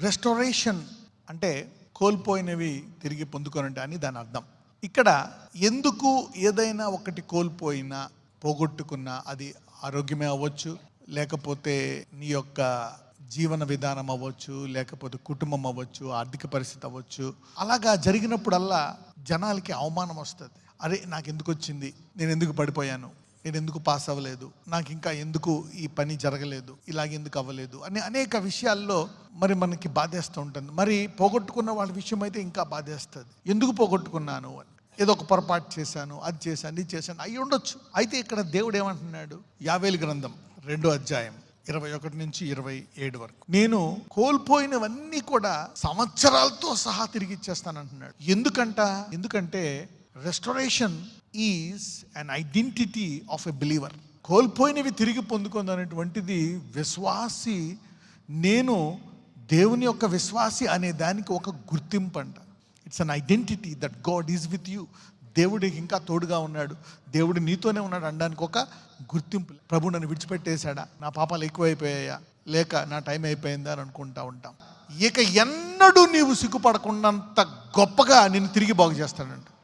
Restoration అంటే కోల్పోయినవి తిరిగి పొందుకోనంటే అని దాని అర్థం. ఇక్కడ ఎందుకు ఏదైనా ఒకటి కోల్పోయినా పోగొట్టుకున్నా, అది ఆరోగ్యమే అవ్వచ్చు, లేకపోతే నీ యొక్క జీవన విధానం అవ్వచ్చు, లేకపోతే కుటుంబం అవ్వచ్చు, ఆర్థిక పరిస్థితి అవ్వచ్చు, అలాగా జరిగినప్పుడల్లా జనాలకి అవమానం వస్తుంది. అరే నాకు ఎందుకు వచ్చింది, నేను ఎందుకు పడిపోయాను, నేను ఎందుకు పాస్ అవ్వలేదు, నాకు ఇంకా ఎందుకు ఈ పని జరగలేదు, ఇలాగెందుకు అవ్వలేదు అని అనేక విషయాల్లో మరి మనకి బాధేస్తూ ఉంటుంది. మరి పోగొట్టుకున్న వాళ్ళ విషయం అయితే ఇంకా బాధేస్తుంది. ఎందుకు పోగొట్టుకున్నాను అని, ఏదో ఒక పొరపాటు చేశాను, అది చేశాను, ఇది చేశాను అయి ఉండొచ్చు. అయితే ఇక్కడ దేవుడు ఏమంటున్నాడు, యావేలు గ్రంథం 2వ అధ్యాయం 21 నుంచి 27 వరకు, నేను కోల్పోయినవన్నీ కూడా సంవత్సరాలతో సహా తిరిగి ఇచ్చేస్తాను అంటున్నాడు. ఎందుకంటే restoration is an identity of a believer. కోల్పోయినవి తిరిగి పొందుకుందనేటువంటిది విశ్వాసి, నేను దేవుని యొక్క విశ్వాసి అనే దానికి ఒక గుర్తింపు అంట. It's an identity that God is with you. దేవుడికి ఇంకా తోడుగా ఉన్నాడు, దేవుడు నీతోనే ఉన్నాడు అనడానికి ఒక గుర్తింపు. ప్రభు నన్ను విడిచిపెట్టేశాడా, నా పాపాలు ఎక్కువైపోయాయా, లేక నా టైం అయిపోయిందా అని అనుకుంటా ఉంటాం. ఇక ఎన్నడూ నీవు సిగ్గుపడకుండాంత గొప్పగా నిన్ను తిరిగి బాగు చేస్తాడంట.